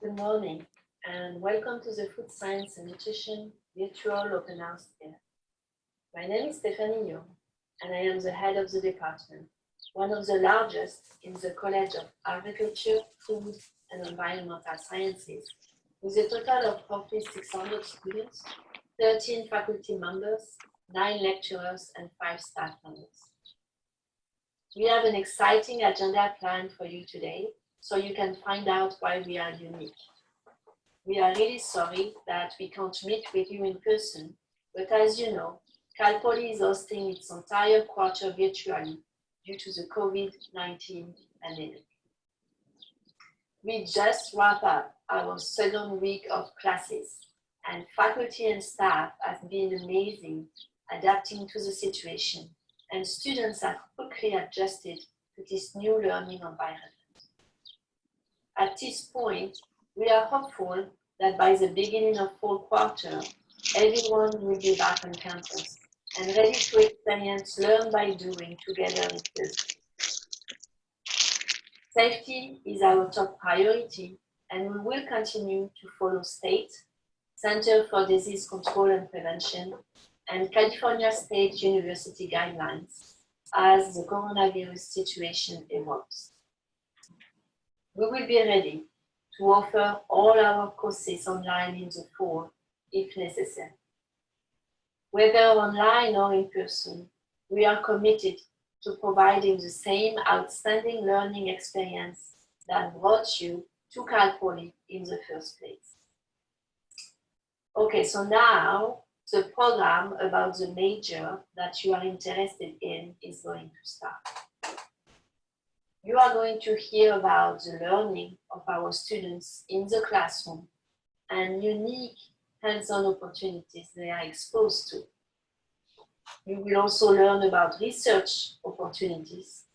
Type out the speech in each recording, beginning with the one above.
Good morning, and welcome to the Food Science and Nutrition Virtual Open House Fair. My name is Stephanie Young, and I am the head of the department, one of the largest in the College of Agriculture, Food, and Environmental Sciences, with a total of roughly 600 students, 13 faculty members, 9 lecturers, and 5 staff members. We have an exciting agenda planned for you today, so you can find out why we are unique. We are really sorry that we can't meet with you in person, but as you know, Cal Poly is hosting its entire quarter virtually due to the COVID-19 pandemic. We just wrapped up our second week of classes, and faculty and staff have been amazing adapting to the situation, and students have quickly adjusted to this new learning environment. At this point, we are hopeful that by the beginning of fall quarter, everyone will be back on campus and ready to experience learn by doing together in person. Safety is our top priority, and we will continue to follow state, Center for Disease Control and Prevention, and California State University guidelines as the coronavirus situation evolves. We will be ready to offer all our courses online in the fall if necessary. Whether online or in person, we are committed to providing the same outstanding learning experience that brought you to Cal Poly in the first place. Okay, so now the program about the major that you are interested in is going to start. You are going to hear about the learning of our students in the classroom and unique hands-on opportunities they are exposed to. You will also learn about research opportunities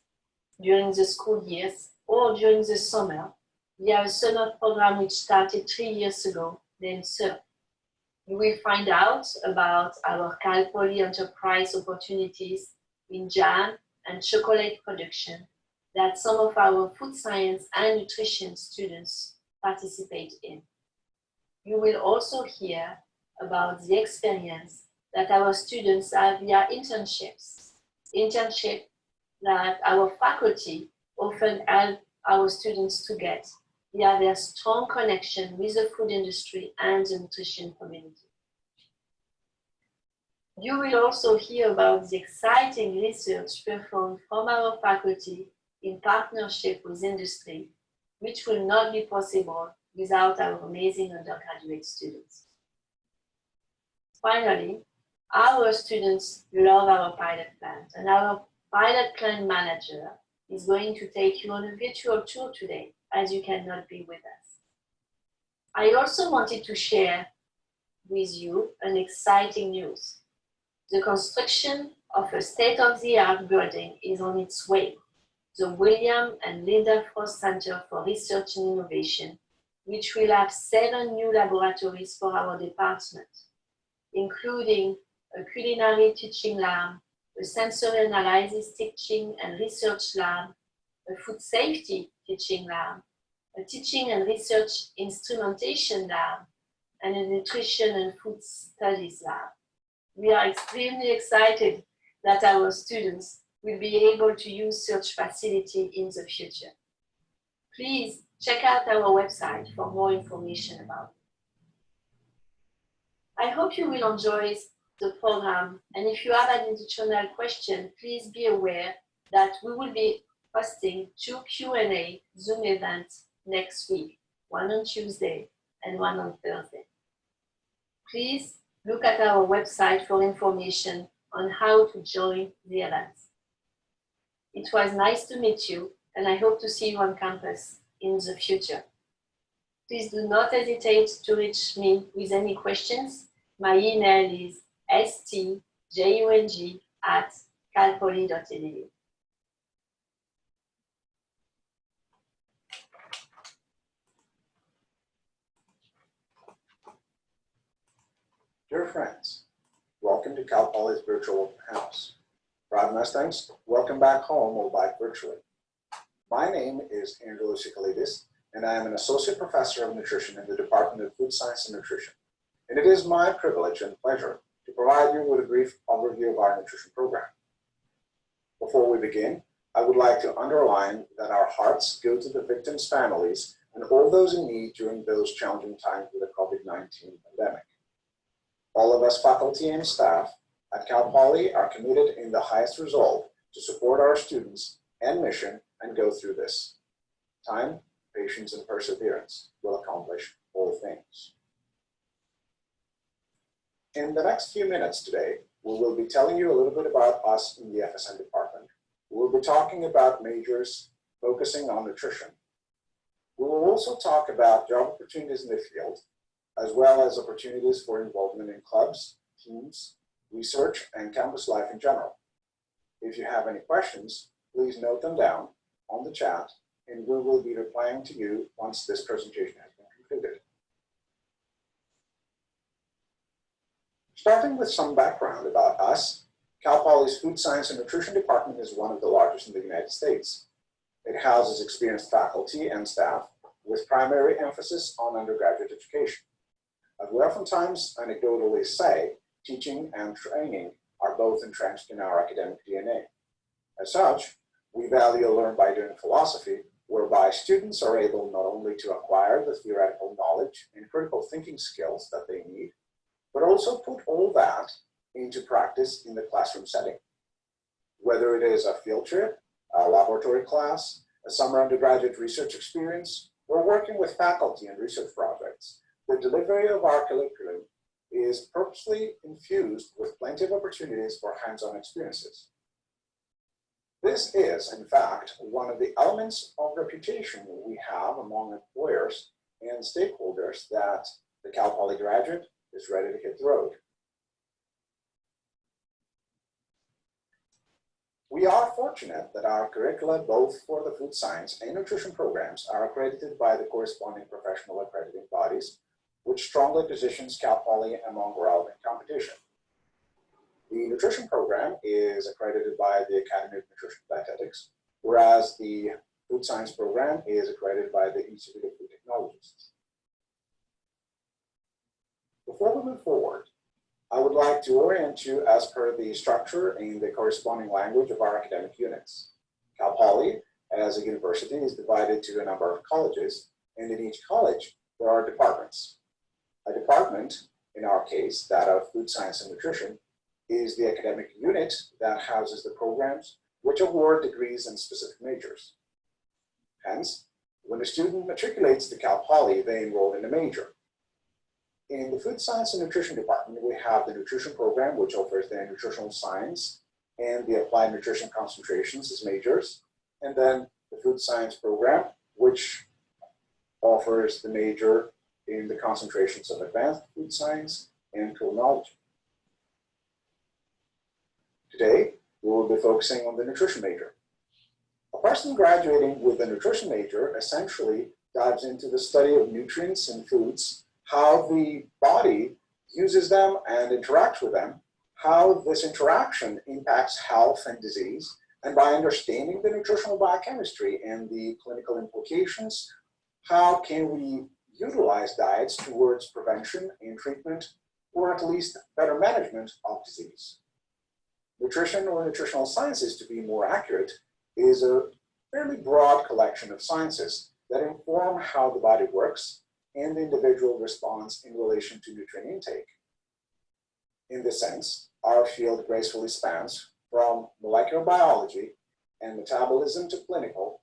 during the school years or during the summer. We have a summer program which started 3 years ago named SIR. You will find out about our Cal Poly enterprise opportunities in jam and chocolate production that some of our food science and nutrition students participate in. You will also hear about the experience that our students have via internships that our faculty often help our students to get via their strong connection with the food industry and the nutrition community. You will also hear about the exciting research performed from our faculty in partnership with industry, which will not be possible without our amazing undergraduate students. Finally, our students love our pilot plant, and our pilot plant manager is going to take you on a virtual tour today, as you cannot be with us. I also wanted to share with you an exciting news. The construction of a state-of-the-art building is on its way. The William and Linda Frost Center for Research and Innovation, which will have 7 new laboratories for our department, including a culinary teaching lab, a sensory analysis teaching and research lab, a food safety teaching lab, a teaching and research instrumentation lab, and a nutrition and food studies lab. We are extremely excited that our students will be able to use such facility in the future. Please check out our website for more information about it. I hope you will enjoy the program, and if you have an additional question, please be aware that we will be hosting 2 Q&A Zoom events next week, one on Tuesday and one on Thursday. Please look at our website for information on how to join the events. It was nice to meet you, and I hope to see you on campus in the future. Please do not hesitate to reach me with any questions. My email is stjung@calpoly.edu. Dear friends, welcome to Cal Poly's virtual open house. Proud Mustangs, welcome back home or back virtually. My name is Andrew Sikalides, and I am an associate professor of nutrition in the Department of Food Science and Nutrition. And it is my privilege and pleasure to provide you with a brief overview of our nutrition program. Before we begin, I would like to underline that our hearts go to the victims' families and all those in need during those challenging times with the COVID-19 pandemic. All of us faculty and staff at Cal Poly are committed in the highest resolve to support our students and mission and go through this. Time, patience, and perseverance will accomplish all things. In the next few minutes today, we will be telling you a little bit about us in the FSN department. We will be talking about majors focusing on nutrition. We will also talk about job opportunities in the field, as well as opportunities for involvement in clubs, teams, research, and campus life in general. If you have any questions, please note them down on the chat, and we will be replying to you once this presentation has been concluded. Starting with some background about us, Cal Poly's Food Science and Nutrition Department is one of the largest in the United States. It houses experienced faculty and staff with primary emphasis on undergraduate education. As we oftentimes anecdotally say, teaching and training are both entrenched in our academic DNA. As such, we value a learn by doing philosophy, whereby students are able not only to acquire the theoretical knowledge and critical thinking skills that they need, but also put all that into practice in the classroom setting. Whether it is a field trip, a laboratory class, a summer undergraduate research experience, or working with faculty and research projects, the delivery of our curriculum is purposely infused with plenty of opportunities for hands-on experiences. This is, in fact, one of the elements of reputation we have among employers and stakeholders that the Cal Poly graduate is ready to hit the road. We are fortunate that our curricula, both for the food science and nutrition programs, are accredited by the corresponding professional accrediting bodies, which strongly positions Cal Poly among relevant competition. The nutrition program is accredited by the Academy of Nutrition and Dietetics, whereas the food science program is accredited by the Institute of Food Technologists. Before we move forward, I would like to orient you as per the structure and the corresponding language of our academic units. Cal Poly, as a university, is divided to a number of colleges, and in each college, there are departments. A department, in our case, that of Food Science and Nutrition, is the academic unit that houses the programs which award degrees in specific majors. Hence, when a student matriculates to Cal Poly, they enroll in a major. In the Food Science and Nutrition Department, we have the nutrition program, which offers the nutritional science and the applied nutrition concentrations as majors, and then the food science program, which offers the major in the concentrations of advanced food science and culinology. Today, we will be focusing on the nutrition major. A person graduating with a nutrition major essentially dives into the study of nutrients in foods, how the body uses them and interacts with them, how this interaction impacts health and disease, and by understanding the nutritional biochemistry and the clinical implications, how can we utilize diets towards prevention and treatment, or at least better management of disease. Nutrition, or nutritional sciences to be more accurate, is a fairly broad collection of sciences that inform how the body works and the individual response in relation to nutrient intake. In this sense, our field gracefully spans from molecular biology and metabolism to clinical,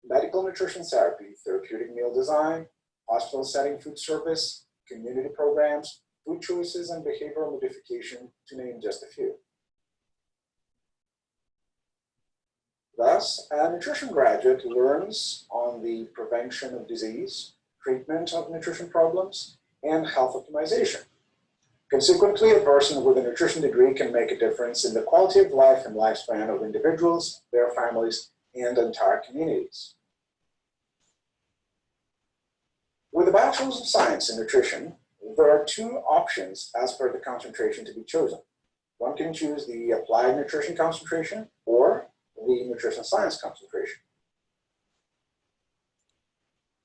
medical nutrition therapy, therapeutic meal design, hospital setting food service, community programs, food choices, and behavioral modification, to name just a few. Thus, a nutrition graduate learns on the prevention of disease, treatment of nutrition problems, and health optimization. Consequently, a person with a nutrition degree can make a difference in the quality of life and lifespan of individuals, their families, and entire communities. With a Bachelor's of Science in Nutrition, there are two options as per the concentration to be chosen. One can choose the Applied Nutrition concentration or the Nutrition Science concentration.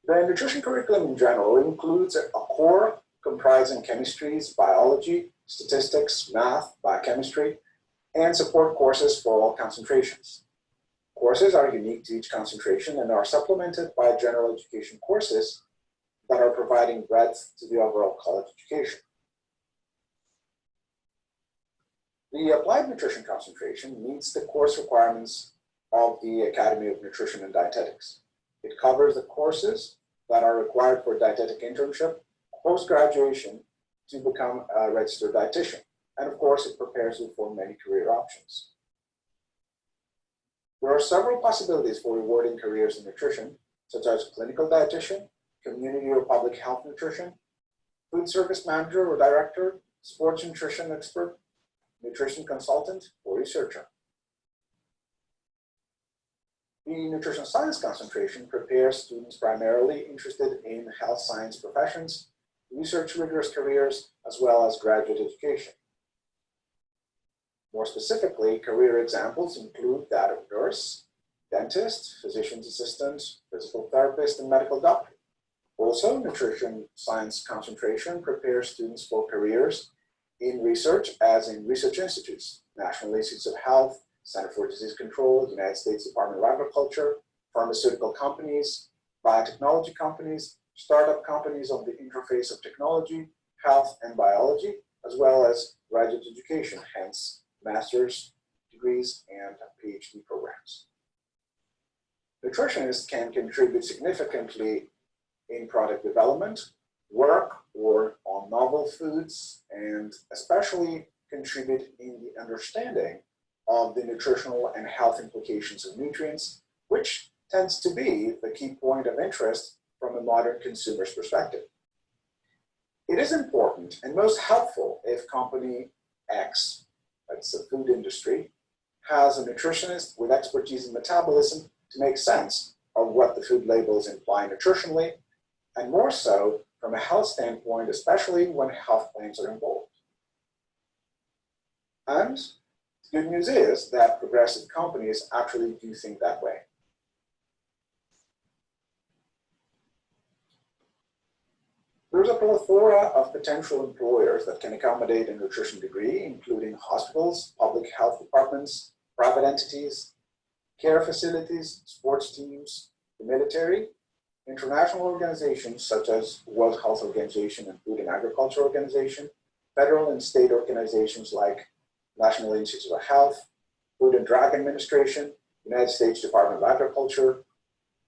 The nutrition curriculum in general includes a core comprising chemistries, biology, statistics, math, biochemistry, and support courses for all concentrations. Courses are unique to each concentration and are supplemented by general education courses that are providing breadth to the overall college education. The applied nutrition concentration meets the course requirements of the Academy of Nutrition and Dietetics. It covers the courses that are required for a dietetic internship post-graduation to become a registered dietitian. And of course, it prepares you for many career options. There are several possibilities for rewarding careers in nutrition, such as clinical dietitian, community or public health nutrition, food service manager or director, sports nutrition expert, nutrition consultant, or researcher. The nutrition science concentration prepares students primarily interested in health science professions, research rigorous careers, as well as graduate education. More specifically, career examples include that of nurse, dentist, physician's assistant, physical therapist, and medical doctor. Also, nutrition science concentration prepares students for careers in research, as in research institutes, National Institutes of Health, Center for Disease Control, United States Department of Agriculture, pharmaceutical companies, biotechnology companies, startup companies on the interface of technology, health, and biology, as well as graduate education, hence master's degrees and PhD programs. Nutritionists can contribute significantly in product development, work or on novel foods, and especially contribute in the understanding of the nutritional and health implications of nutrients, which tends to be the key point of interest from a modern consumer's perspective. It is important and most helpful if company X, that's the food industry, has a nutritionist with expertise in metabolism to make sense of what the food labels imply nutritionally, and more so from a health standpoint, especially when health claims are involved. And the good news is that progressive companies actually do think that way. There's a plethora of potential employers that can accommodate a nutrition degree, including hospitals, public health departments, private entities, care facilities, sports teams, the military, international organizations such as World Health Organization and Food and Agriculture Organization, federal and state organizations like National Institutes of Health, Food and Drug Administration, United States Department of Agriculture,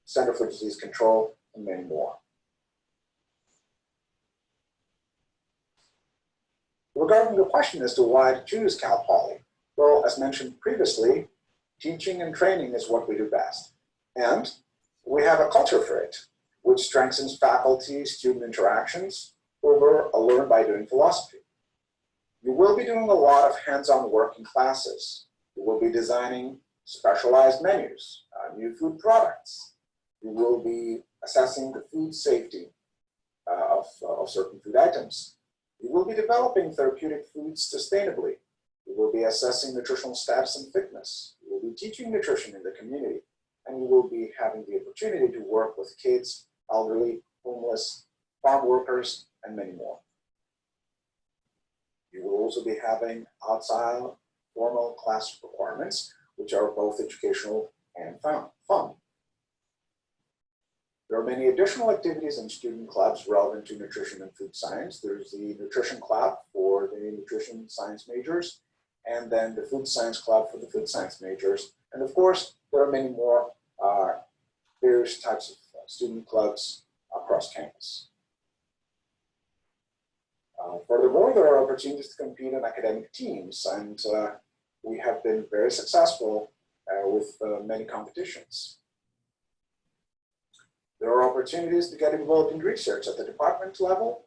Center for Disease Control, and many more. Regarding the question as to why to choose Cal Poly, well, as mentioned previously, teaching and training is what we do best. And we have a culture for it, which strengthens faculty-student interactions over a learn by doing philosophy. You will be doing a lot of hands-on work in classes. You will be designing specialized menus, new food products. You will be assessing the food safety of certain food items. You will be developing therapeutic foods sustainably. You will be assessing nutritional status and fitness. You will be teaching nutrition in the community. And you will be having the opportunity to work with kids, elderly, homeless, farm workers, and many more. You will also be having outside formal class requirements, which are both educational and fun. There are many additional activities and student clubs relevant to nutrition and food science. There's the Nutrition Club for the nutrition science majors, and then the Food Science Club for the food science majors. And of course, there are many more various types of student clubs across campus. Furthermore, there are opportunities to compete in academic teams, and we have been very successful with many competitions. There are opportunities to get involved in research at the department level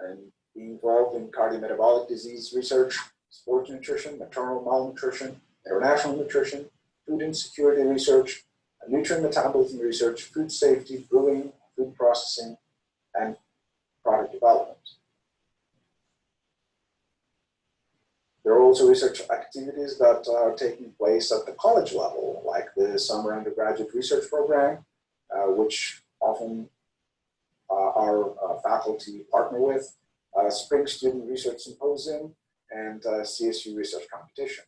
and be involved in cardiometabolic disease research, sports nutrition, maternal malnutrition, international nutrition, food insecurity research, nutrient metabolism research, food safety, brewing, food processing, and product development. There are also research activities that are taking place at the college level, like the summer undergraduate research program, which often our faculty partner with, Spring Student Research Symposium, and CSU Research Competition.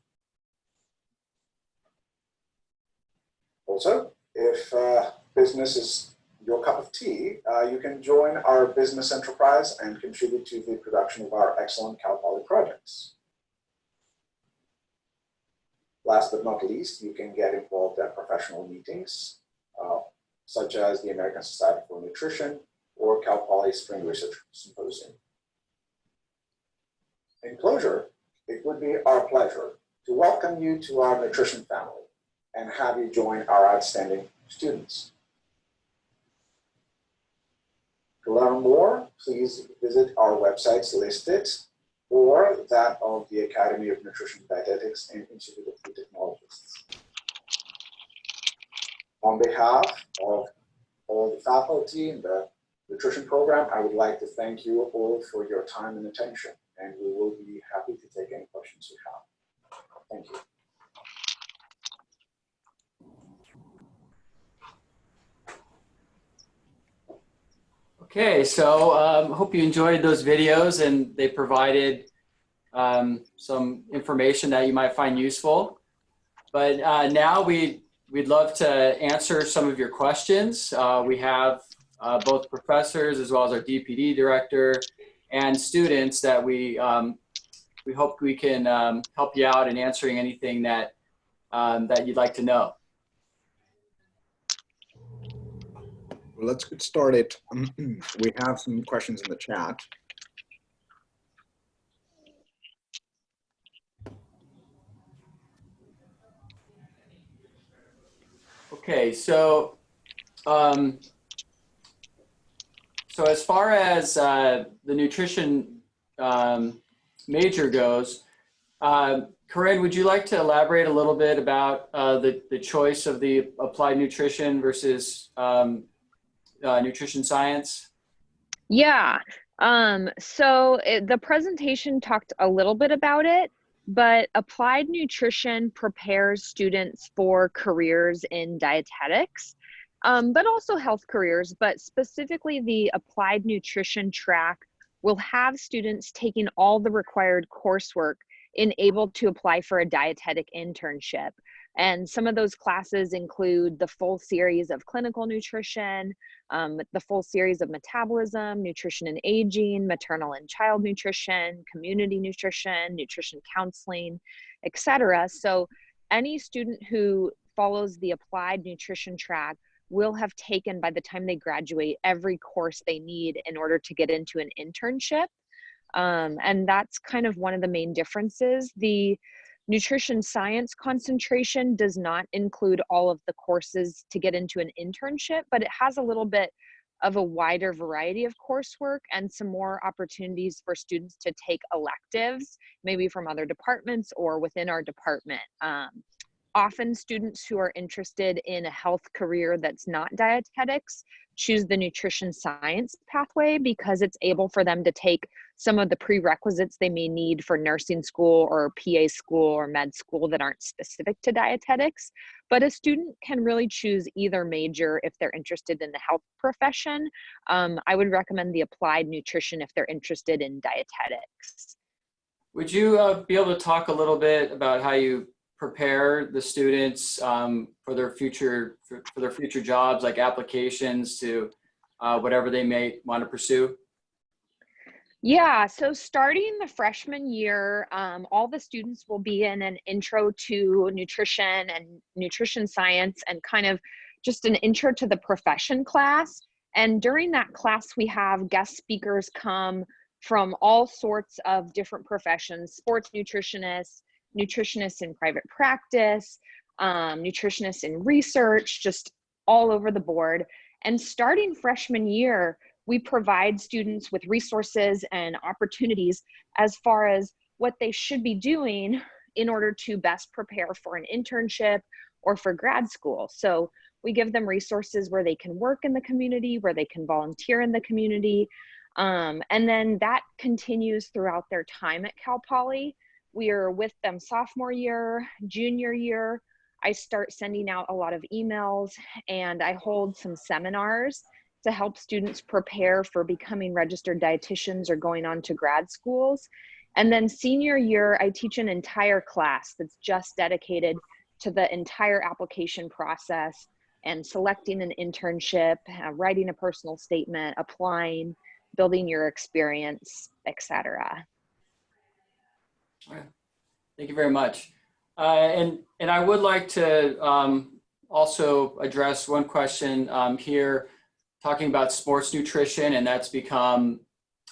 Also, if business is your cup of tea, you can join our business enterprise and contribute to the production of our excellent Cal Poly projects. Last but not least, you can get involved at professional meetings, such as the American Society for Nutrition or Cal Poly Spring Research Symposium. In closure, it would be our pleasure to welcome you to our nutrition family and have you join our outstanding students. To learn more, please visit our websites listed or that of the Academy of Nutrition Dietetics and Institute of Food Technologists. On behalf of all the faculty in the nutrition program, I would like to thank you all for your time and attention, and we will be happy to take any questions you have. Thank you. Okay, so hope you enjoyed those videos and they provided some information that you might find useful. But now we'd love to answer some of your questions. We have both professors as well as our DPD director and students that we hope we can help you out in answering anything that, that you'd like to know. Well, let's get started. We have some questions in the chat. Okay, so so as far as the nutrition major goes, Corinne, would you like to elaborate a little bit about the choice of the applied nutrition versus nutrition science? Yeah, the presentation talked a little bit about it, but applied nutrition prepares students for careers in dietetics, but also health careers, but specifically the applied nutrition track will have students taking all the required coursework and able to apply for a dietetic internship. And some of those classes include the full series of clinical nutrition, the full series of metabolism, nutrition and aging, maternal and child nutrition, community nutrition, nutrition counseling, etc. So any student who follows the applied nutrition track will have taken, by the time they graduate, every course they need in order to get into an internship. And that's kind of one of the main differences. The nutrition science concentration does not include all of the courses to get into an internship, but it has a little bit of a wider variety of coursework and some more opportunities for students to take electives, maybe from other departments or within our department. Often students who are interested in a health career that's not dietetics choose the nutrition science pathway because it's able for them to take some of the prerequisites they may need for nursing school or PA school or med school that aren't specific to dietetics. But a student can really choose either major if they're interested in the health profession. I would recommend the applied nutrition if they're interested in dietetics. Would you be able to talk a little bit about how you prepare the students for their future jobs, like applications to whatever they may want to pursue? Yeah, so starting the freshman year, all the students will be in an intro to nutrition and nutrition science and kind of just an intro to the profession class. And during that class, we have guest speakers come from all sorts of different professions: sports nutritionists, nutritionists in private practice, nutritionists in research, just all over the board. And starting freshman year, we provide students with resources and opportunities as far as what they should be doing in order to best prepare for an internship or for grad school. So we give them resources where they can work in the community, where they can volunteer in the community. And then that continues throughout their time at Cal Poly. We are with them sophomore year, junior year. I start sending out a lot of emails and I hold some seminars to help students prepare for becoming registered dietitians or going on to grad schools. And then senior year, I teach an entire class that's just dedicated to the entire application process and selecting an internship, writing a personal statement, applying, building your experience, etc. Okay. Thank you very much. And I would like to also address one question here, talking about sports nutrition, and that's become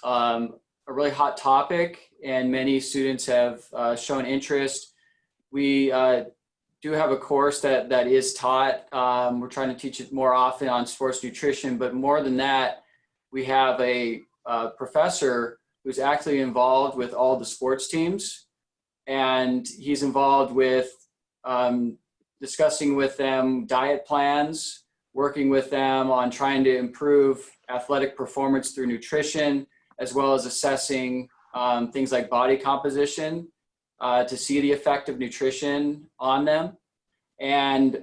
a really hot topic, and many students have shown interest. We do have a course that is taught. We're trying to teach it more often on sports nutrition, but more than that, we have a professor who's actually involved with all the sports teams, and he's involved with discussing with them diet plans, working with them on trying to improve athletic performance through nutrition, as well as assessing things like body composition to see the effect of nutrition on them. And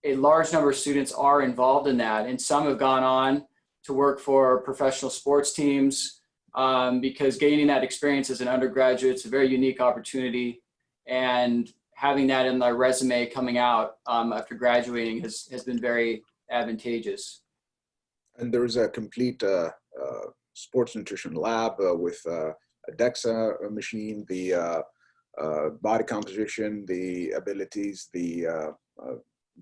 a large number of students are involved in that, and some have gone on to work for professional sports teams because gaining that experience as an undergraduate is a very unique opportunity, and having that in their resume coming out after graduating has been very advantageous. And there's a complete sports nutrition lab with a DEXA machine, the body composition, the abilities, the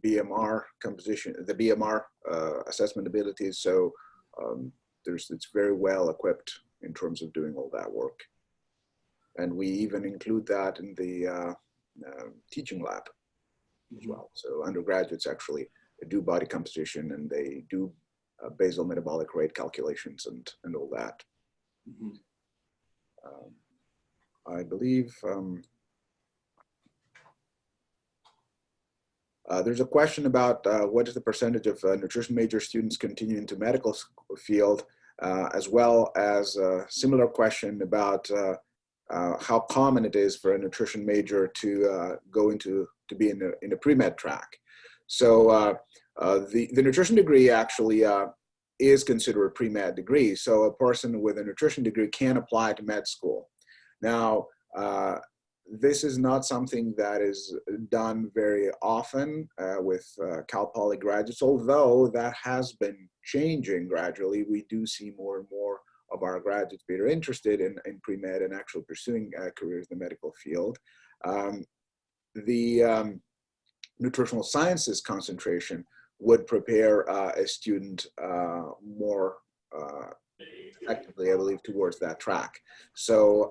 BMR composition, the BMR assessment abilities. So it's very well equipped in terms of doing all that work. And we even include that in the teaching lab as well. So undergraduates actually do body composition, and they do basal metabolic rate calculations and all that. Mm-hmm. I believe there's a question about what is the percentage of nutrition major students continuing to medical field, as well as a similar question about how common it is for a nutrition major to go into to be in a pre-med track. So the nutrition degree actually is considered a pre-med degree. So a person with a nutrition degree can apply to med school. Now, this is not something that is done very often with Cal Poly graduates, although that has been changing gradually. We do see more and more of our graduates being interested in pre-med and actually pursuing careers in the medical field. The nutritional sciences concentration would prepare a student more effectively, I believe, towards that track. So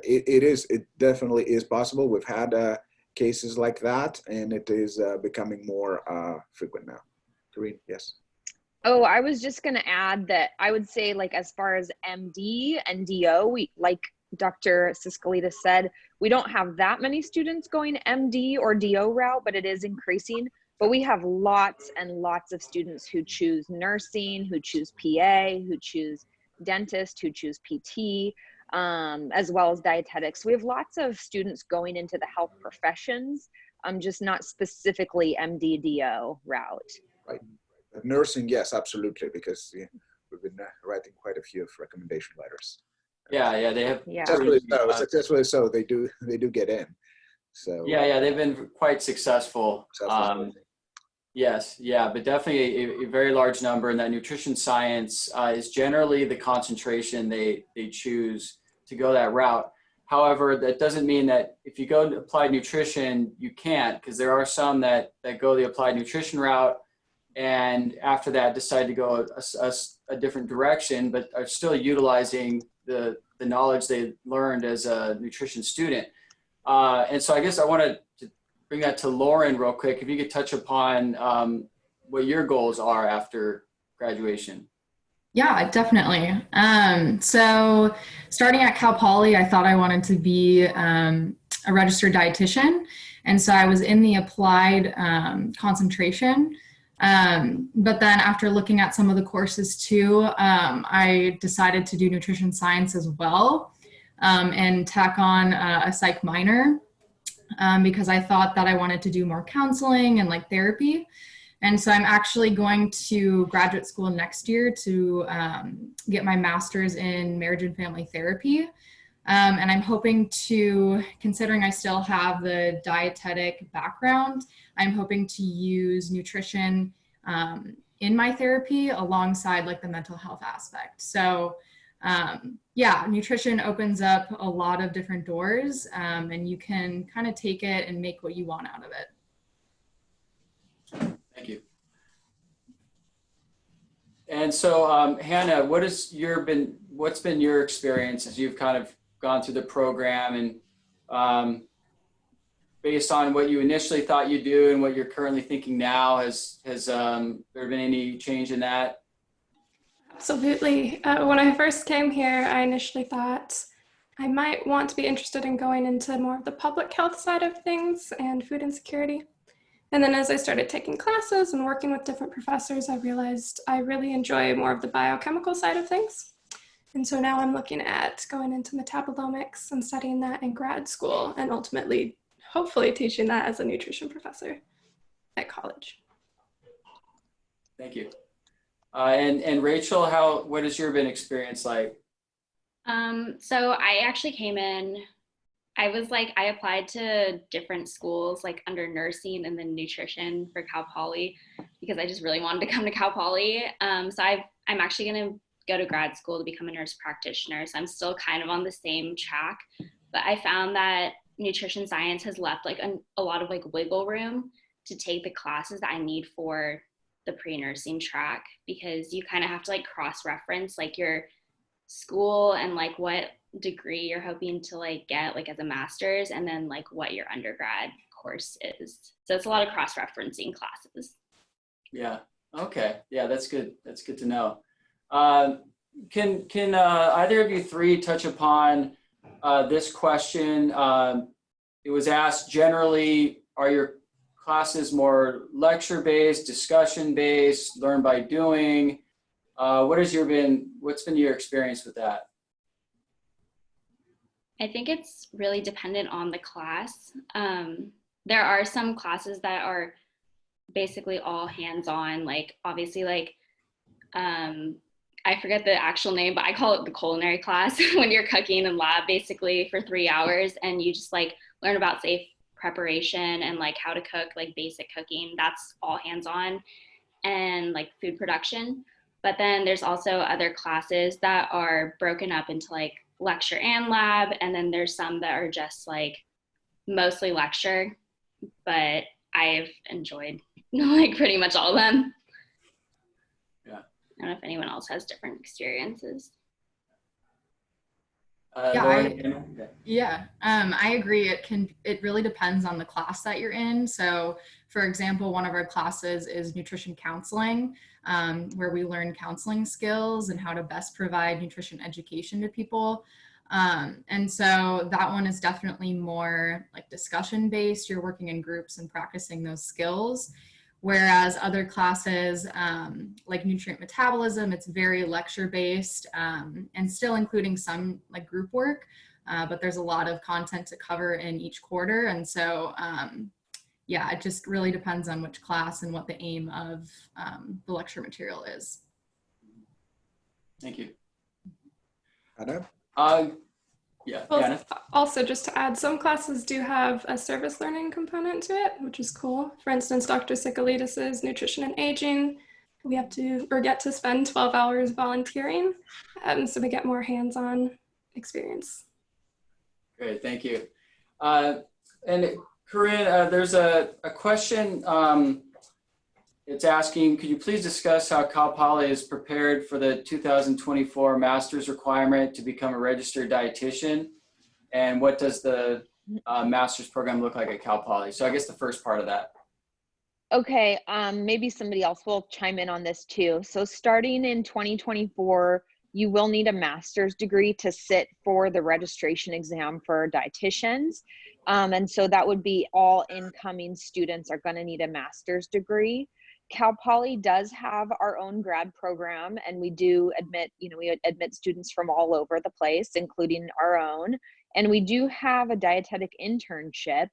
it definitely is possible. We've had cases like that, and it is becoming more frequent now. Karine, yes. Oh, I was just going to add that I would say, like, as far as MD and DO, we, like Dr. Siskalita said, we don't have that many students going MD or DO route, but it is increasing. But we have lots and lots of students who choose nursing, who choose PA, who choose dentist, who choose PT, as well as dietetics. We have lots of students going into the health professions, just not specifically MD-DO route. Right. Nursing, yes, absolutely, because we've been writing quite a few recommendation letters. Yeah, they have. Yeah. Successfully so, they do get in. So Yeah, they've been quite successful. Yes, yeah, but definitely a very large number, and that nutrition science is generally the concentration they choose to go that route. However, that doesn't mean that if you go to applied nutrition, you can't, because there are some that go the applied nutrition route, and after that decide to go a different direction, but are still utilizing the knowledge they learned as a nutrition student. And so I guess I wanted to bring that to Lauren real quick. If you could touch upon what your goals are after graduation. Yeah, definitely. So starting at Cal Poly, I thought I wanted to be a registered dietitian. And so I was in the applied concentration. But then after looking at some of the courses too, I decided to do nutrition science as well and tack on a psych minor because I thought that I wanted to do more counseling and like therapy. And so I'm actually going to graduate school next year to get my master's in marriage and family therapy. And I'm hoping to, considering I still have the dietetic background, I'm hoping to use nutrition in my therapy alongside like the mental health aspect. So yeah, nutrition opens up a lot of different doors, and you can kind of take it and make what you want out of it. Thank you. And so, Hannah, what's been your experience as you've kind of gone through the program, and based on what you initially thought you'd do and what you're currently thinking now, has there been any change in that? Absolutely. When I first came here, I initially thought I might want to be interested in going into more of the public health side of things and food insecurity. And then as I started taking classes and working with different professors, I realized I really enjoy more of the biochemical side of things. And so now I'm looking at going into metabolomics and studying that in grad school, and ultimately, hopefully teaching that as a nutrition professor at college. Thank you. And Rachel, what has your experience like? So I actually came in, I applied to different schools like under nursing and then nutrition for Cal Poly because I just really wanted to come to Cal Poly. So I'm actually going to go to grad school to become a nurse practitioner. So I'm still kind of on the same track, but I found that nutrition science has left like a lot of like wiggle room to take the classes that I need for the pre-nursing track, because you kind of have to like cross-reference like your school and like what degree you're hoping to like get like as a master's, and then like what your undergrad course is. So it's a lot of cross-referencing classes. Yeah. Okay. Yeah, that's good. That's good to know. Can either of you three touch upon this question? It was asked generally, are your classes more lecture-based, discussion-based, learn by doing? What's been your experience with that? I think it's really dependent on the class. There are some classes that are basically all hands-on, like obviously like, I forget the actual name, but I call it the culinary class when you're cooking in lab basically for 3 hours and you just like learn about safe preparation and like how to cook, like basic cooking. That's all hands-on and like food production. But then there's also other classes that are broken up into like lecture and lab. And then there's some that are just like mostly lecture, but I've enjoyed like pretty much all of them. Yeah. I don't know if anyone else has different experiences. Yeah, I agree. It really depends on the class that you're in. So for example, one of our classes is nutrition counseling, where we learn counseling skills and how to best provide nutrition education to people. And so that one is definitely more like discussion based. You're working in groups and practicing those skills. Whereas other classes, like nutrient metabolism, it's very lecture based, and still including some like group work, but there's a lot of content to cover in each quarter. And so, yeah, it just really depends on which class and what the aim of the lecture material is. Thank you. Anna? Yeah. Well, also just to add, some classes do have a service learning component to it, which is cool. For instance, Dr. Sikalides' Nutrition and Aging, we get to spend 12 hours volunteering, so we get more hands-on experience. Great, thank you. And Corinne, there's a question. It's asking, could you please discuss how Cal Poly is prepared for the 2024 master's requirement to become a registered dietitian? And what does the master's program look like at Cal Poly? So I guess the first part of that. Okay, maybe somebody else will chime in on this too. So starting in 2024, you will need a master's degree to sit for the registration exam for dietitians. And so that would be all incoming students are going to need a master's degree. Cal Poly does have our own grad program, and we do admit, we admit students from all over the place, including our own. And we do have a dietetic internship,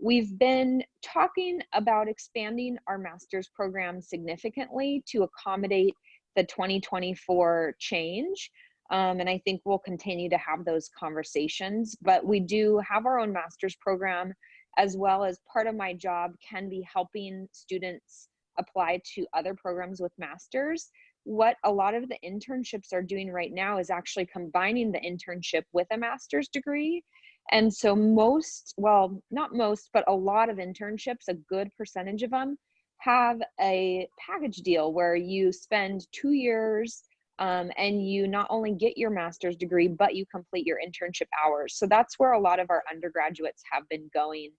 we've been talking about expanding our master's program significantly to accommodate the 2024 change. And I think we'll continue to have those conversations, but we do have our own master's program, as well as part of my job can be helping students apply to other programs with masters. What a lot of the internships are doing right now is actually combining the internship with a master's degree. And so most, well, not most, but a lot of internships, a good percentage of them, have a package deal where you spend 2 years and you not only get your master's degree, but you complete your internship hours. So that's where a lot of our undergraduates have been going,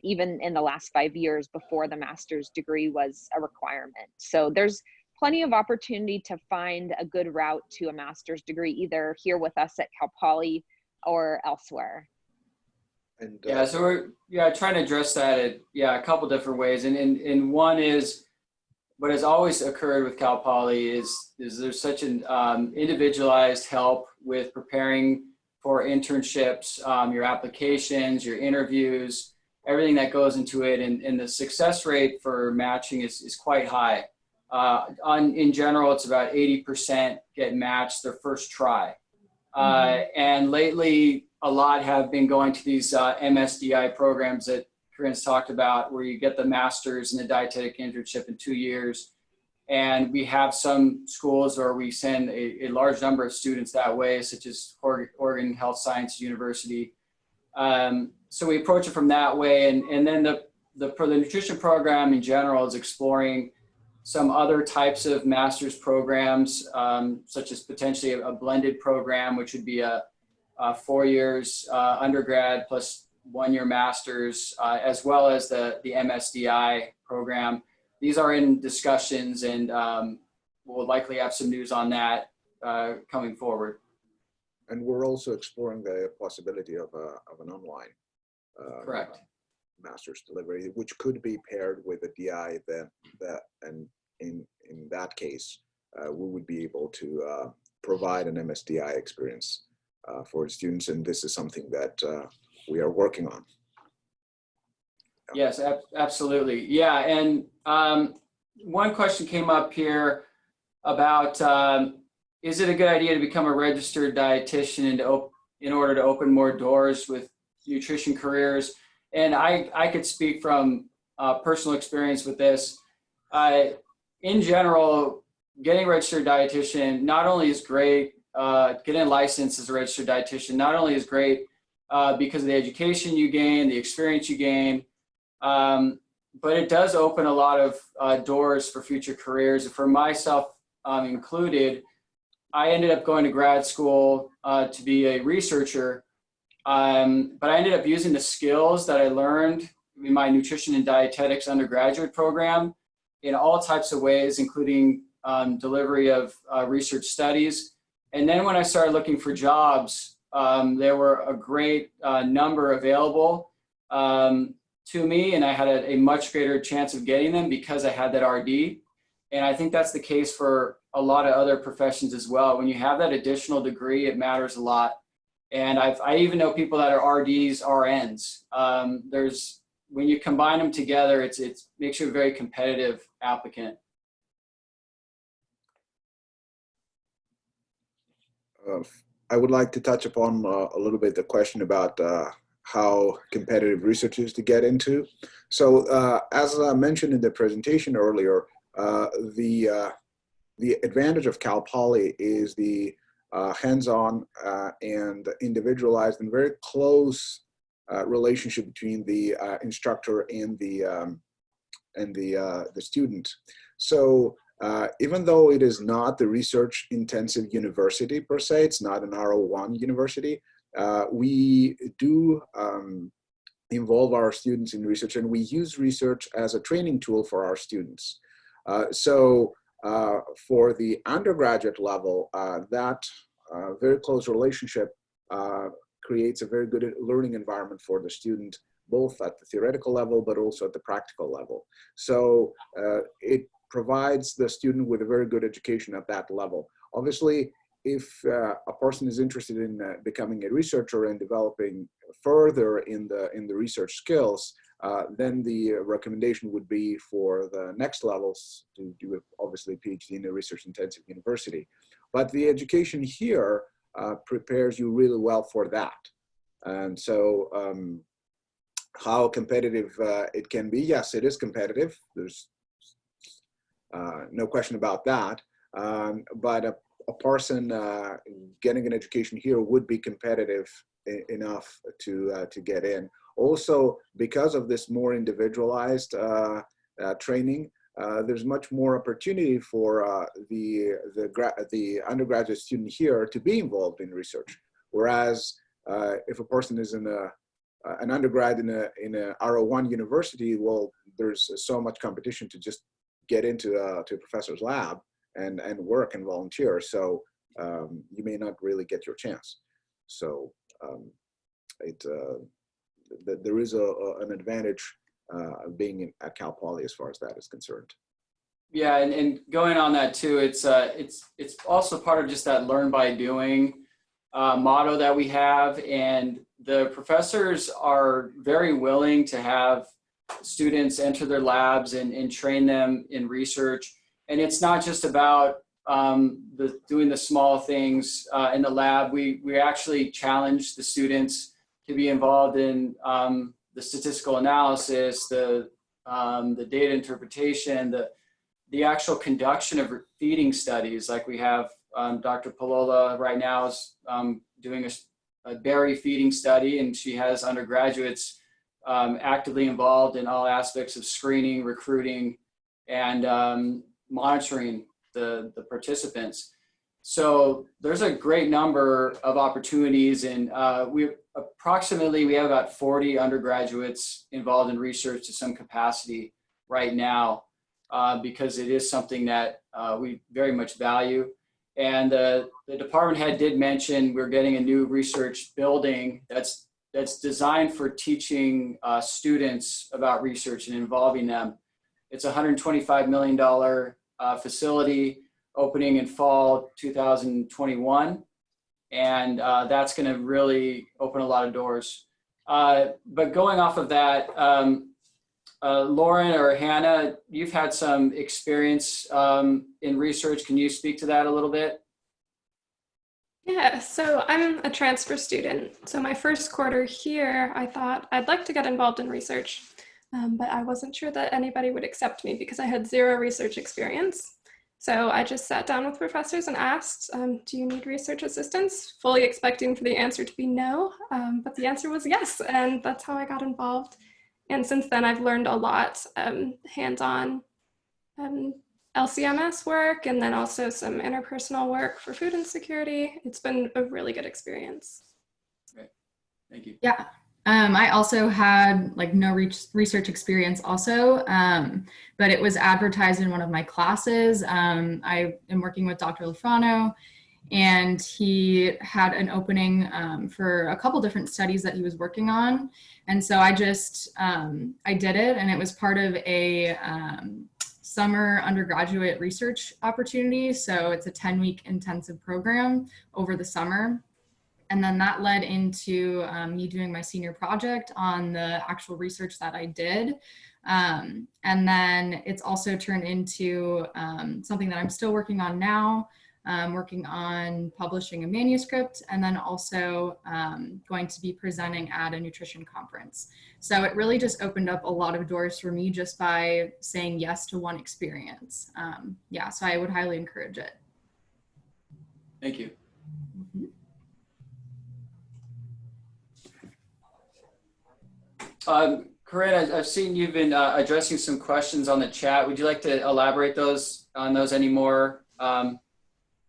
even in the last 5 years before the master's degree was a requirement. So there's plenty of opportunity to find a good route to a master's degree, either here with us at Cal Poly or elsewhere. And, Yeah, so we're trying to address that at a couple different ways, and one is what has always occurred with Cal Poly is there's such an individualized help with preparing for internships, your applications, your interviews, everything that goes into it, and the success rate for matching is quite high. In general, it's about 80% get matched their first try. And lately, a lot have been going to these MSDI programs that Corinne's talked about, where you get the master's and the dietetic internship in 2 years. And we have some schools where we send a large number of students that way, such as Oregon Health Sciences University. So we approach it from that way. And then for the nutrition program in general is exploring some other types of master's programs, such as potentially a blended program, which would be a 4 years undergrad plus 1 year master's, as well as the MSDI program. These are in discussions, and we'll likely have some news on that coming forward. And we're also exploring the possibility of an online Correct. master's delivery, which could be paired with a DI. And in that case, we would be able to provide an MSDI experience for students, and this is something that we are working on. Yes, absolutely. Yeah, and one question came up here about is it a good idea to become a registered dietitian in order to open more doors with nutrition careers? And I could speak from personal experience with this. In general, getting a registered dietitian not only is great, getting licensed as a registered dietitian not only is great because of the education you gain, the experience you gain, but it does open a lot of doors for future careers. For myself included, I ended up going to grad school to be a researcher, but I ended up using the skills that I learned in my nutrition and dietetics undergraduate program in all types of ways, including delivery of research studies. And then when I started looking for jobs, there were a great number available to me, and I had a much greater chance of getting them because I had that RD. And I think that's the case for a lot of other professions as well. When you have that additional degree, it matters a lot. And I even know people that are RDs, RNs. When you combine them together, it makes you a very competitive applicant. I would like to touch upon a little bit the question about how competitive research is to get into. So as I mentioned in the presentation earlier, the advantage of Cal Poly is the hands-on and individualized and very close relationship between the instructor and the student. So even though it is not the research intensive university per se, it's not an R01 university, we do involve our students in research, and we use research as a training tool for our students. For the undergraduate level, that very close relationship creates a very good learning environment for the student, both at the theoretical level, but also at the practical level. So it provides the student with a very good education at that level. Obviously, if a person is interested in becoming a researcher and developing further in the research skills, then the recommendation would be for the next levels to do obviously PhD in a research intensive university. But the education here prepares you really well for that. And so how competitive it can be, yes, it is competitive. There's no question about that. But a person getting an education here would be competitive enough to get in. Also, because of this more individualized training, there's much more opportunity for the undergraduate student here to be involved in research. Whereas if a person is in an undergrad in a R01 university, well, there's so much competition to just get into a professor's lab and work and volunteer. So you may not really get your chance. So there is an advantage being at Cal Poly as far as that is concerned. Yeah, and going on that too, it's also part of just that learn by doing motto that we have, and the professors are very willing to have students enter their labs and train them in research. And it's not just about doing the small things in the lab. We actually challenge the students to be involved in the statistical analysis, the data interpretation, the actual conduction of feeding studies. Like we have Dr. Palola right now is doing a berry feeding study, and she has undergraduates actively involved in all aspects of screening, recruiting, and monitoring the participants. So there's a great number of opportunities, and we have about 40 undergraduates involved in research to some capacity right now, because it is something that we very much value. And the department head did mention we're getting a new research building that's designed for teaching students about research and involving them. It's a $125 million facility opening in fall 2021. And that's going to really open a lot of doors. But going off of that, Lauren or Hannah, you've had some experience in research. Can you speak to that a little bit? Yeah, so I'm a transfer student. So my first quarter here, I thought I'd like to get involved in research, but I wasn't sure that anybody would accept me because I had zero research experience. So I just sat down with professors and asked, do you need research assistance? Fully expecting for the answer to be no, but the answer was yes, and that's how I got involved. And since then, I've learned a lot, hands-on LCMS work, and then also some interpersonal work for food insecurity. It's been a really good experience. Great, thank you. Yeah. I also had like no research experience also, but it was advertised in one of my classes. I am working with Dr. Lafrano, and he had an opening for a couple different studies that he was working on. And so I just, I did it, and it was part of a summer undergraduate research opportunity. So it's a 10-week intensive program over the summer. And then that led into me doing my senior project on the actual research that I did. And then it's also turned into something that I'm still working on now, working on publishing a manuscript, and then also going to be presenting at a nutrition conference. So it really just opened up a lot of doors for me just by saying yes to one experience. Yeah, so I would highly encourage it. Thank you. Mm-hmm. Corinne, I've seen you've been addressing some questions on the chat. Would you like to elaborate on those anymore?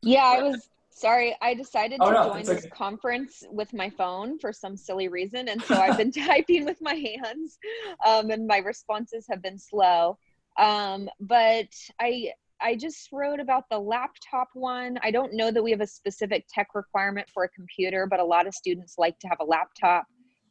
Yeah, I was sorry. I decided to join this okay. conference with my phone for some silly reason. And so I've been typing with my hands and my responses have been slow. But I just wrote about the laptop one. I don't know that we have a specific tech requirement for a computer, but a lot of students like to have a laptop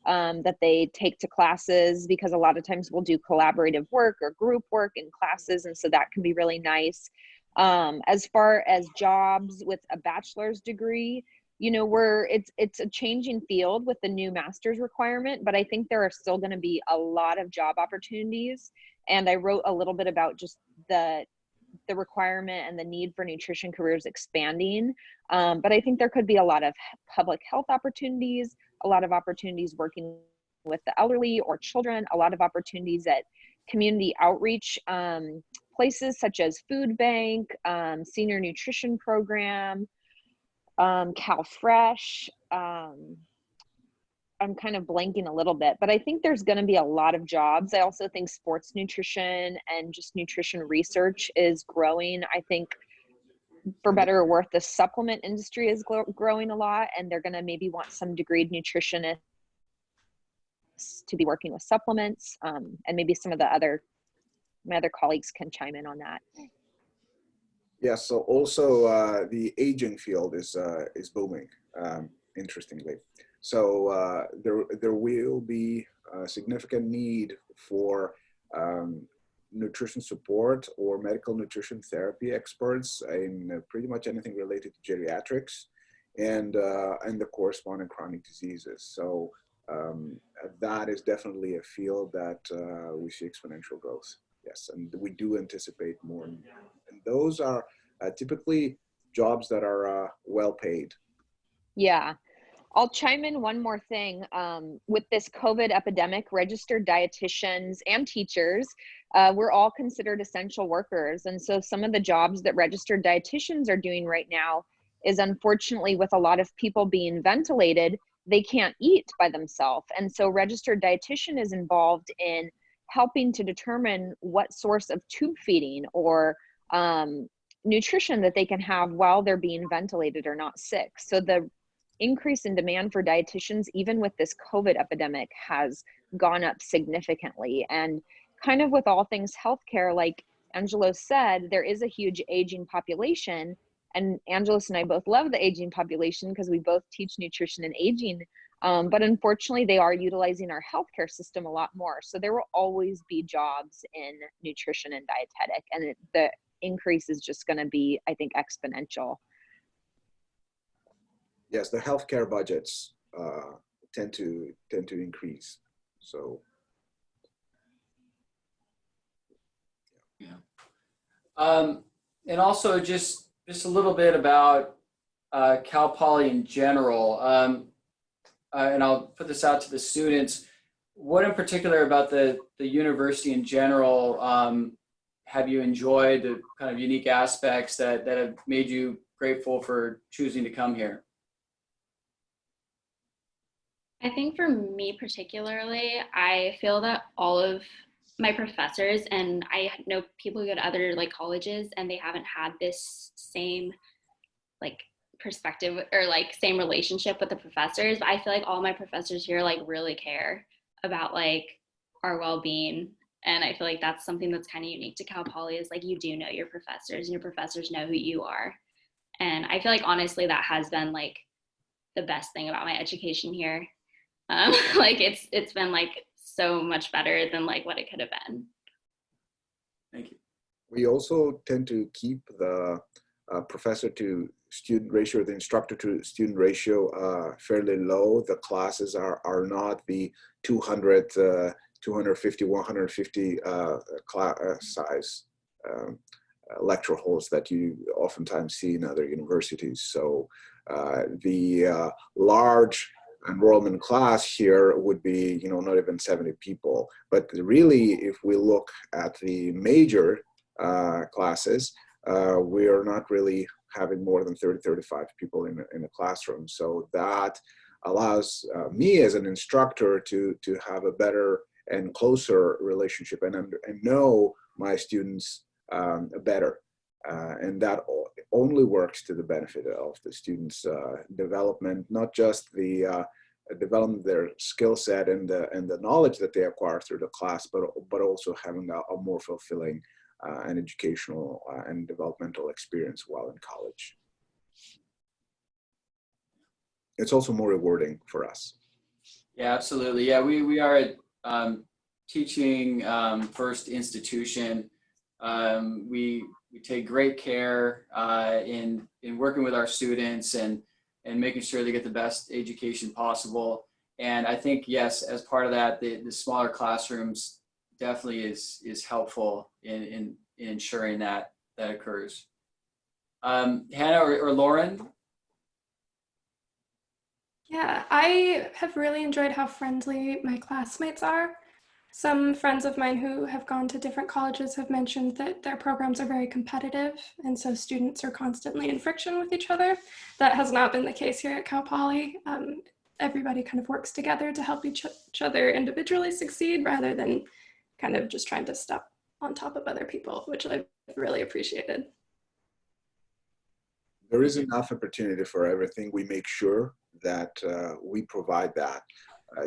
that they take to classes, because a lot of times we'll do collaborative work or group work in classes. And so that can be really nice. As far as jobs with a bachelor's degree, you know, it's a changing field with the new master's requirement, but I think there are still going to be a lot of job opportunities. And I wrote a little bit about just the requirement and the need for nutrition careers expanding. But I think there could be a lot of public health opportunities, a lot of opportunities working with the elderly or children, a lot of opportunities at community outreach places such as food bank, senior nutrition program, CalFresh. I'm kind of blanking a little bit, but I think there's going to be a lot of jobs. I also think sports nutrition and just nutrition research is growing. I think, for better or worse, the supplement industry is growing a lot, and they're going to maybe want some degreed nutritionists to be working with supplements, and maybe some of my other colleagues can chime in on that. Yeah, so also the aging field is booming, interestingly. So there will be a significant need for nutrition support or medical nutrition therapy experts in pretty much anything related to geriatrics and the corresponding chronic diseases. So that is definitely a field that we see exponential growth. Yes, and we do anticipate more. And those are typically jobs that are well paid. Yeah. I'll chime in one more thing. With this COVID epidemic, registered dietitians and teachers, we're all considered essential workers. And so some of the jobs that registered dietitians are doing right now is, unfortunately, with a lot of people being ventilated, they can't eat by themselves. And so registered dietitian is involved in helping to determine what source of tube feeding or nutrition that they can have while they're being ventilated or not sick. So the increase in demand for dietitians, even with this COVID epidemic, has gone up significantly. And kind of with all things healthcare, like Angelo said, there is a huge aging population. And Angelos and I both love the aging population because we both teach nutrition and aging. But unfortunately, they are utilizing our healthcare system a lot more. So there will always be jobs in nutrition and dietetic. And the increase is just going to be, I think, exponential. Yes, the healthcare budgets tend to increase. So, yeah. And also just a little bit about Cal Poly in general. And I'll put this out to the students. What in particular about the university in general have you enjoyed, the kind of unique aspects that have made you grateful for choosing to come here? I think for me particularly, I feel that all of my professors, and I know people who go to other like colleges and they haven't had this same like perspective or like same relationship with the professors, but I feel like all my professors here like really care about like our well-being. And I feel like that's something that's kind of unique to Cal Poly, is like you do know your professors and your professors know who you are. And I feel like honestly that has been like the best thing about my education here. Like it's been like so much better than like what it could have been. Thank you. We also tend to keep the professor to student ratio, the instructor to student ratio fairly low. The classes are not the 200, 250, 150 size lecture halls that you oftentimes see in other universities. So the large enrollment class here would be, you know, not even 70 people. But really, if we look at the major classes, we are not really having more than 30, 35 people in a classroom. So that allows me as an instructor to have a better and closer relationship and know my students better. And that only works to the benefit of the students' development, not just the development of their skill set and the knowledge that they acquire through the class, but also having a more fulfilling and educational and developmental experience while in college. It's also more rewarding for us. Yeah, absolutely. Yeah, we are a teaching first institution. We take great care in working with our students, and and making sure they get the best education possible. And I think, yes, as part of that, the smaller classrooms definitely is helpful in ensuring that occurs. Hannah or Lauren? Yeah, I have really enjoyed how friendly my classmates are. Some friends of mine who have gone to different colleges have mentioned that their programs are very competitive, and so students are constantly in friction with each other. That has not been the case here at Cal Poly. Everybody kind of works together to help each other individually succeed rather than kind of just trying to step on top of other people, which I've really appreciated. There is enough opportunity for everything. We make sure that we provide that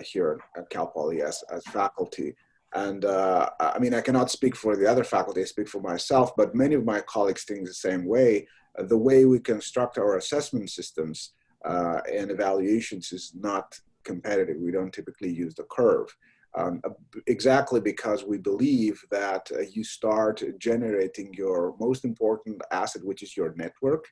here at Cal Poly as faculty. And I mean, I cannot speak for the other faculty, I speak for myself, but many of my colleagues think the same way. The way we construct our assessment systems and evaluations is not competitive. We don't typically use the curve. Exactly because we believe that you start generating your most important asset, which is your network,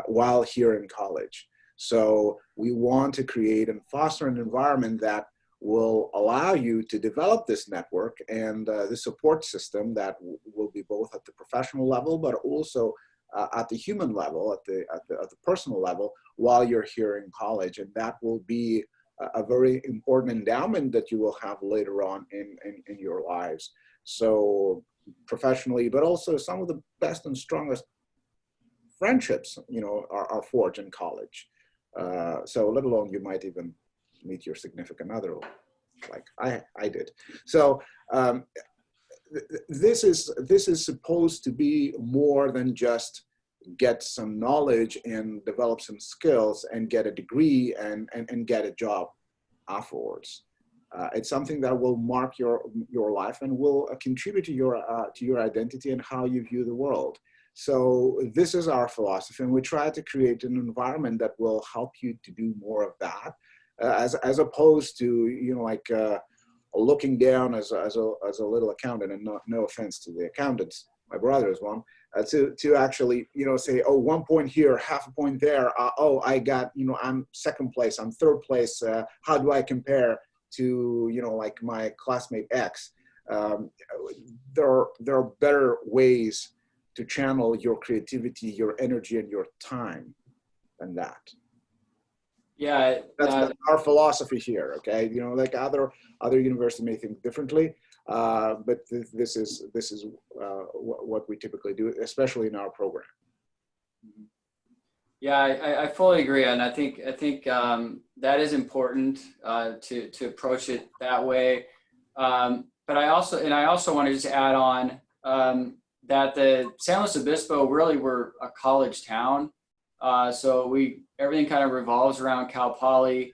while here in college. So we want to create and foster an environment that will allow you to develop this network and the support system that will be both at the professional level, but also at the human level, at the personal level, while you're here in college. And that will be a very important endowment that you will have later on in your lives. So professionally, but also some of the best and strongest friendships, you know, are forged in college. So let alone you might even meet your significant other, like I did. So this is supposed to be more than just get some knowledge and develop some skills and get a degree and get a job afterwards. It's something that will mark your life and will contribute to your identity and how you view the world. So this is our philosophy, and we try to create an environment that will help you to do more of that, as opposed to, you know, like looking down as a little accountant, and no offense to the accountants, my brother is one, to actually, you know, say, oh, 1 point here, half a point there, oh, I got, you know, I'm second place, I'm third place, how do I compare to, you know, like my classmate X? There are better ways to channel your creativity, your energy, and your time than that. Yeah, that's our philosophy here. Okay, you know, like other universities may think differently, but this is what we typically do, especially in our program. Yeah, I fully agree, and I think that is important to approach it that way. But I also want to just add on that the San Luis Obispo really were a college town, so everything kind of revolves around Cal Poly,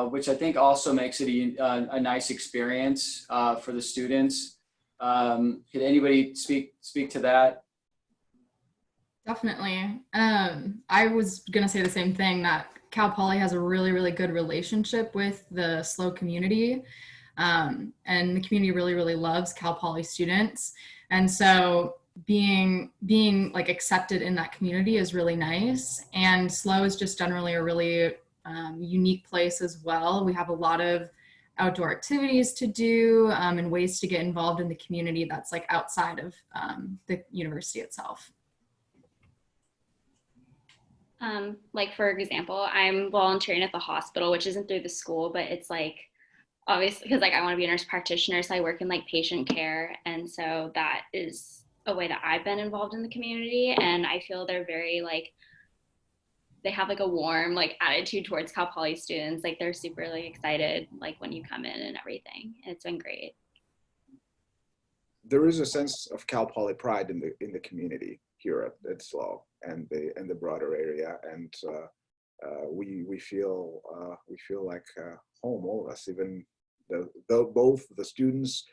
which I think also makes it a nice experience for the students. Could anybody speak to that? Definitely. I was going to say the same thing, that Cal Poly has a really, really good relationship with the SLO community. And the community really, really loves Cal Poly students. And so being like accepted in that community is really nice. And SLO is just generally a really unique place as well. We have a lot of outdoor activities to do and ways to get involved in the community that's like outside of the university itself. Like for example, I'm volunteering at the hospital, which isn't through the school, but it's like obviously because like I want to be a nurse practitioner, so I work in like patient care, and so that is a way that I've been involved in the community, and I feel they're very like they have like a warm like attitude towards Cal Poly students. Like they're super like excited like when you come in and everything. It's been great. There is a sense of Cal Poly pride in the community here at SLO and the broader area, and we feel like home, all of us, even both the students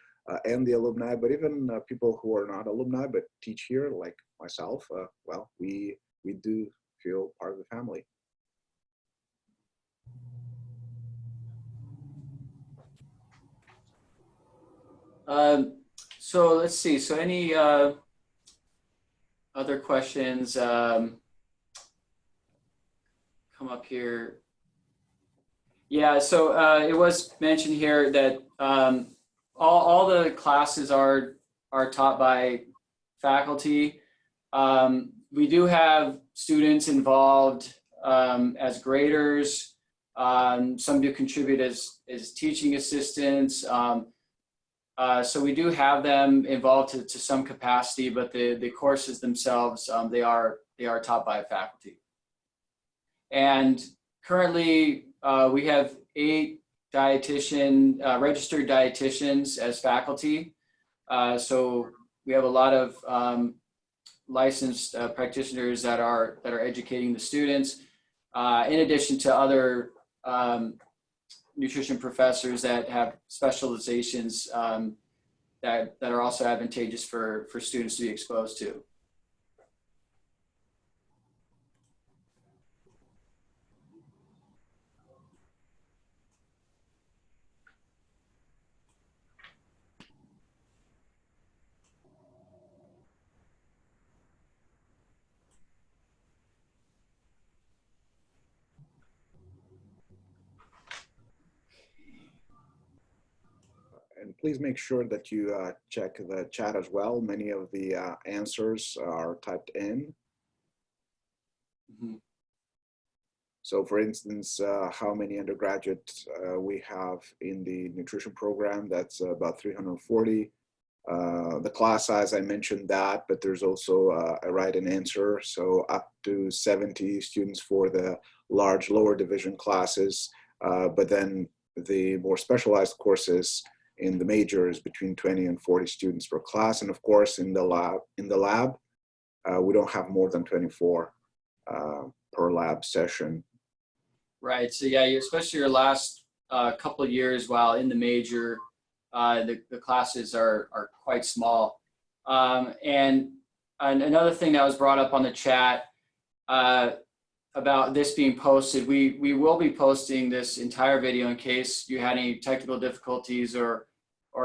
and the alumni, but even people who are not alumni but teach here, like myself. Well, we do feel part of the family. So let's see. So any other questions come up here. Yeah, so it was mentioned here that all the classes are taught by faculty. We do have students involved as graders. Some do contribute as teaching assistants. So we do have them involved to some capacity, but the courses themselves, they are taught by faculty. And currently, we have 8 registered dietitians as faculty. So we have a lot of licensed practitioners that are educating the students, in addition to other nutrition professors that have specializations that are also advantageous for students to be exposed to. And please make sure that you check the chat as well. Many of the answers are typed in. Mm-hmm. So for instance, how many undergraduates we have in the nutrition program, that's about 340. The class size, I mentioned that, but there's also a right and answer. So up to 70 students for the large lower division classes, but then the more specialized courses in the majors between 20 and 40 students per class. And of course, in the lab, we don't have more than 24 per lab session. Right. So yeah, especially your last couple of years while in the major, the classes are quite small. And another thing that was brought up on the chat about this being posted, we will be posting this entire video in case you had any technical difficulties or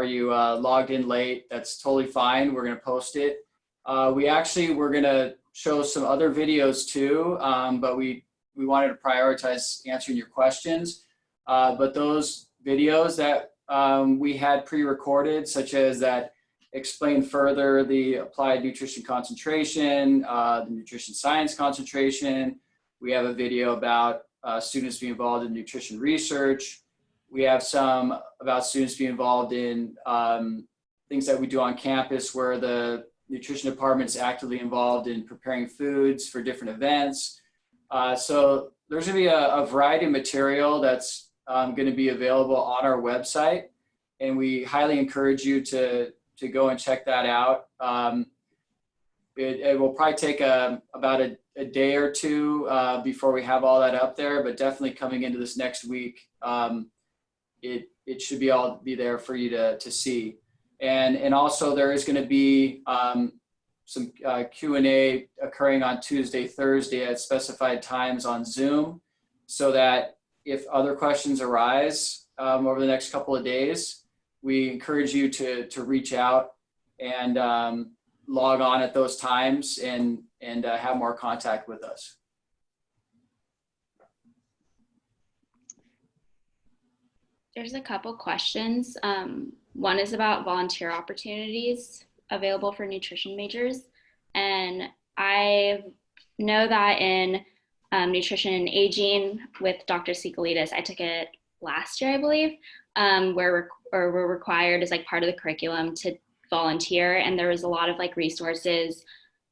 you logged in late. That's totally fine. We're going to post it. We're going to show some other videos too, but we wanted to prioritize answering your questions. But those videos that we had pre-recorded, such as that explain further the applied nutrition concentration, the nutrition science concentration. We have a video about students being involved in nutrition research. We have some about students being involved in things that we do on campus where the nutrition department is actively involved in preparing foods for different events. So there's going to be a variety of material that's going to be available on our website, and we highly encourage you to go and check that out. It will probably take about a day or two before we have all that up there, but definitely coming into this next week, it should be there for you to see. And also there is going to be some Q&A occurring on Tuesday, Thursday at specified times on Zoom, so that if other questions arise over the next couple of days, we encourage you to reach out and log on at those times and have more contact with us. There's a couple questions. One is about volunteer opportunities available for nutrition majors. And I know that in nutrition and aging with Dr. Sikalides, I took it last year, I believe, where we're required as like part of the curriculum to volunteer. And there was a lot of like resources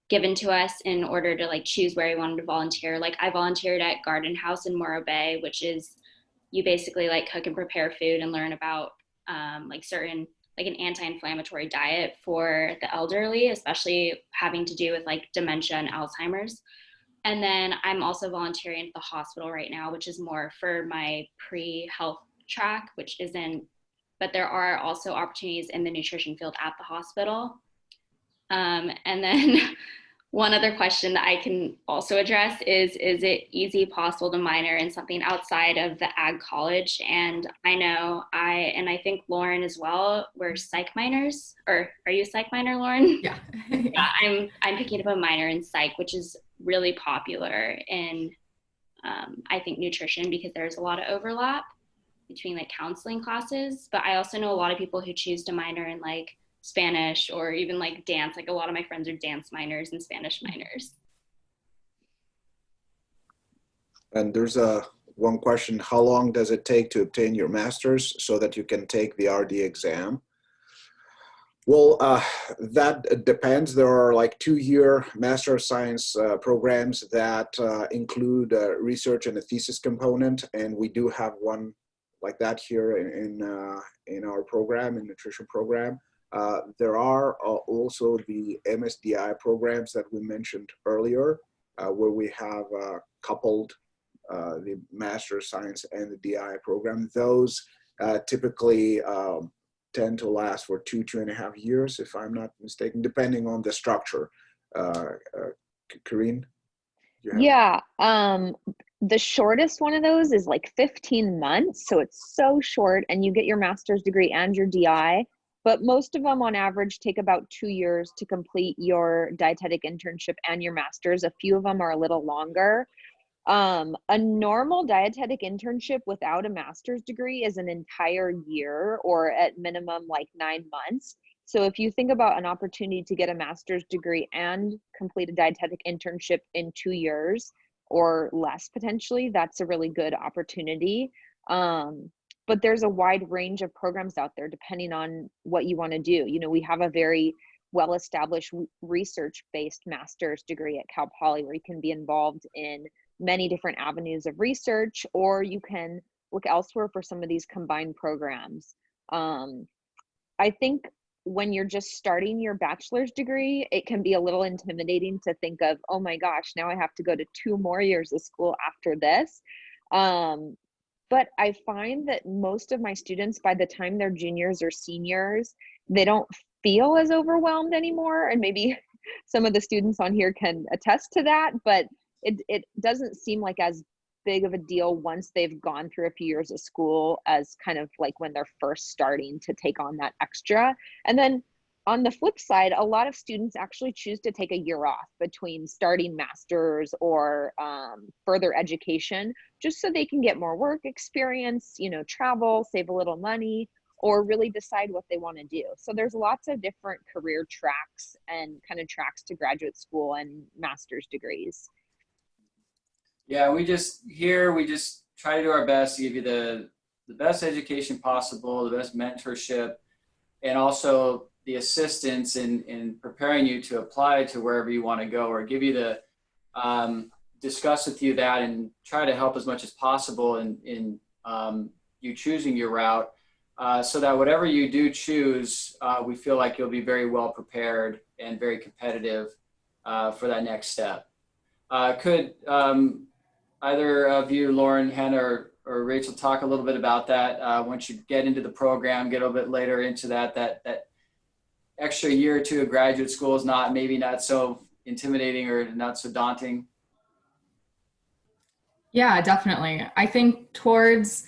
given to us in order to like choose where we wanted to volunteer. Like I volunteered at Garden House in Morro Bay, which is you basically like cook and prepare food and learn about like an anti-inflammatory diet for the elderly, especially having to do with like dementia and Alzheimer's. And then I'm also volunteering at the hospital right now, which is more for my pre-health track, which isn't, but there are also opportunities in the nutrition field at the hospital. And then one other question that I can also address is it easy possible to minor in something outside of the ag college? And I know I think Lauren as well, we're psych minors, or are you a psych minor, Lauren? Yeah. Yeah, I'm picking up a minor in psych, which is really popular in I think nutrition, because there's a lot of overlap between like counseling classes. But I also know a lot of people who choose to minor in like Spanish or even like dance. Like a lot of my friends are dance minors and Spanish minors. And there's one question: how long does it take to obtain your master's so that you can take the RD exam? Well, that depends. There are like 2-year Master of Science programs that include research and a thesis component, and we do have one like that here in our program, in nutrition program. There are also the MSDI programs that we mentioned earlier, where we have coupled the Master of Science and the DI program. Those typically tend to last for 2.5 years, if I'm not mistaken, depending on the structure. Karine? Yeah, the shortest one of those is like 15 months. So it's so short, and you get your master's degree and your DI. But most of them on average take about 2 years to complete your dietetic internship and your master's. A few of them are a little longer. A normal dietetic internship without a master's degree is an entire year, or at minimum like 9 months. So if you think about an opportunity to get a master's degree and complete a dietetic internship in 2 years or less potentially, that's a really good opportunity. But there's a wide range of programs out there depending on what you want to do. You know, we have a very well-established research-based master's degree at Cal Poly, where you can be involved in many different avenues of research, or you can look elsewhere for some of these combined programs. I think when you're just starting your bachelor's degree, it can be a little intimidating to think of, oh my gosh, now I have to go to 2 more years of school after this. But I find that most of my students, by the time they're juniors or seniors, they don't feel as overwhelmed anymore. And maybe some of the students on here can attest to that, but it doesn't seem like as big of a deal once they've gone through a few years of school as kind of like when they're first starting to take on that extra. And then on the flip side, a lot of students actually choose to take a year off between starting masters or further education, just so they can get more work experience, you know, travel, save a little money, or really decide what they want to do. So there's lots of different career tracks and kind of tracks to graduate school and master's degrees. Yeah, we just try to do our best to give you the best education possible, the best mentorship, and also the assistance in preparing you to apply to wherever you want to go, or give you the discuss with you that and try to help as much as possible in you choosing your route, so that whatever you do choose, we feel like you'll be very well prepared and very competitive for that next step. Could either of you, Lauren, Hannah, or Rachel, talk a little bit about that once you get into the program, get a little bit later into that extra year or two of graduate school is maybe not so intimidating or not so daunting? Yeah, definitely. I think towards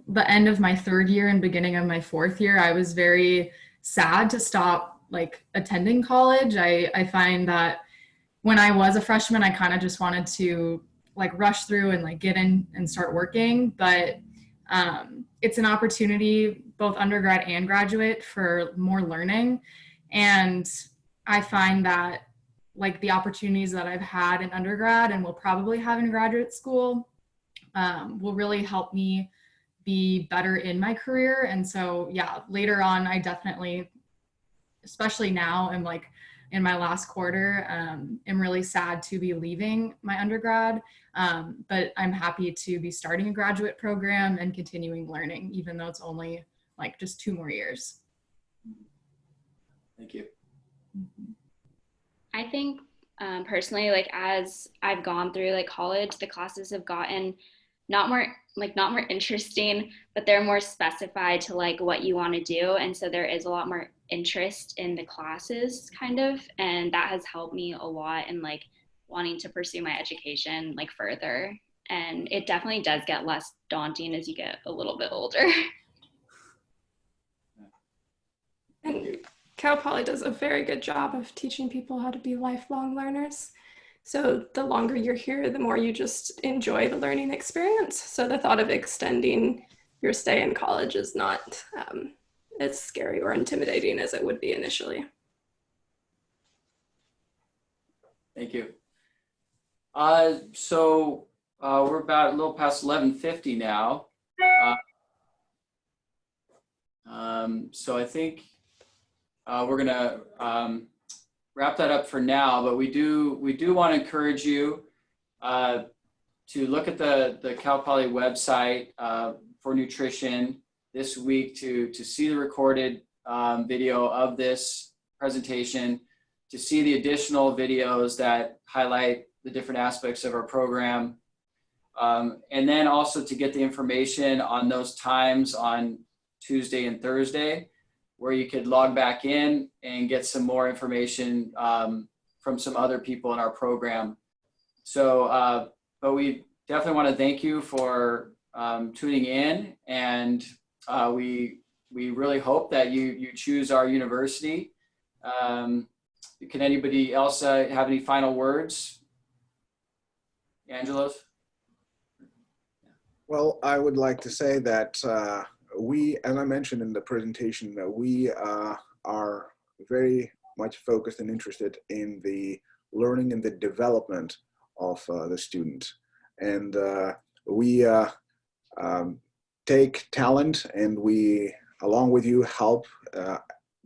the end of my 3rd year and beginning of my 4th year, I was very sad to stop like attending college. I find that when I was a freshman, I kind of just wanted to like rush through and like get in and start working. But it's an opportunity, both undergrad and graduate, for more learning. And I find that like the opportunities that I've had in undergrad and will probably have in graduate school will really help me be better in my career. And so, yeah, later on, I definitely, especially now, I'm like in my last quarter, am really sad to be leaving my undergrad, but I'm happy to be starting a graduate program and continuing learning, even though it's only like just 2 more years. Thank you. I think personally, like as I've gone through like college, the classes have gotten not more interesting, but they're more specified to like what you want to do. And so there is a lot more interest in the classes kind of, and that has helped me a lot in like wanting to pursue my education like further. And it definitely does get less daunting as you get a little bit older. And Cal Poly does a very good job of teaching people how to be lifelong learners. So the longer you're here, the more you just enjoy the learning experience. So the thought of extending your stay in college is not as scary or intimidating as it would be initially. Thank you. So we're about a little past 11:50 now. So I think we're gonna wrap that up for now, but we do want to encourage you to look at the Cal Poly website for nutrition this week to see the recorded video of this presentation, to see the additional videos that highlight the different aspects of our program, and then also to get the information on those times on Tuesday and Thursday, where you could log back in and get some more information from some other people in our program. So, but we definitely want to thank you for tuning in, and we really hope that you choose our university. Can anybody else have any final words? Angelos? Well, I would like to say that we, as I mentioned in the presentation, we are very much focused and interested in the learning and the development of the student. And we take talent, and we, along with you, help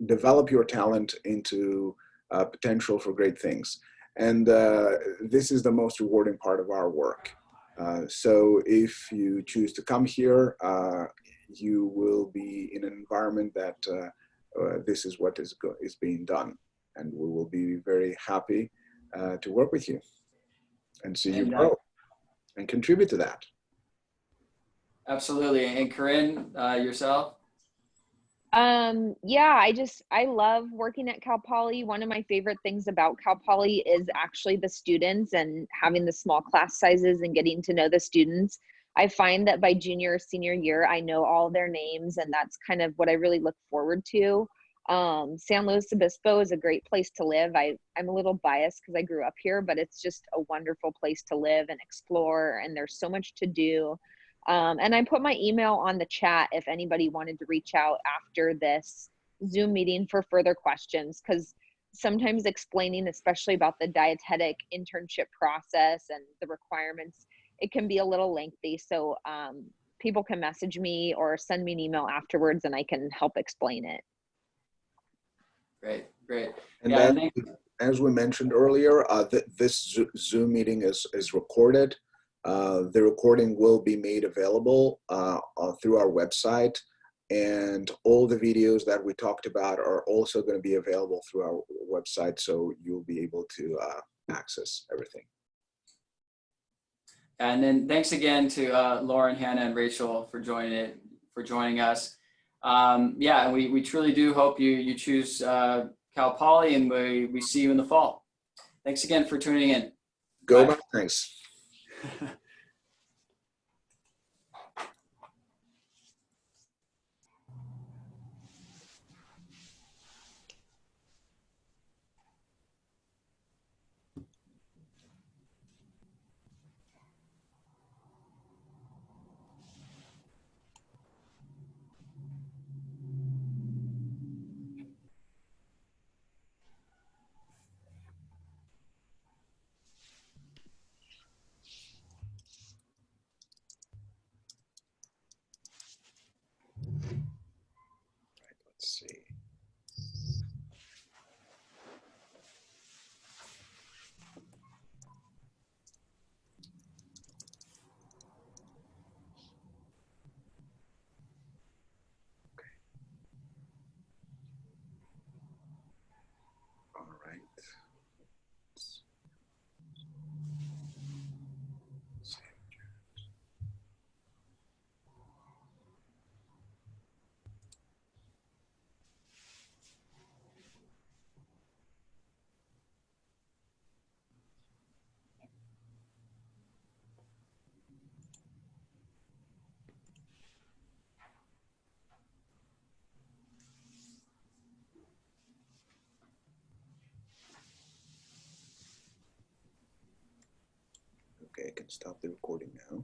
develop your talent into potential for great things. And this is the most rewarding part of our work. So if you choose to come here, you will be in an environment that this is what is being done. And we will be very happy to work with you and see you grow and contribute to that. Absolutely. And Corinne, yourself? Yeah, I love working at Cal Poly. One of my favorite things about Cal Poly is actually the students and having the small class sizes and getting to know the students. I find that by junior or senior year, I know all their names, and that's kind of what I really look forward to. San Luis Obispo is a great place to live. I'm a little biased because I grew up here, but it's just a wonderful place to live and explore, and there's so much to do. And I put my email on the chat if anybody wanted to reach out after this Zoom meeting for further questions, because sometimes explaining, especially about the dietetic internship process and the requirements, it can be a little lengthy. So people can message me or send me an email afterwards, and I can help explain it. Great, great. And Yeah, then, as we mentioned earlier, this Zoom meeting is recorded. The recording will be made available through our website, and all the videos that we talked about are also going to be available through our website, so you'll be able to access everything. and then thanks again to Lauren, Hannah, and Rachel for joining us. Yeah, and we truly do hope you choose Cal Poly, and we see you in the fall. Thanks again for tuning in. Go Bye. back. Thanks. Okay, I can stop the recording now.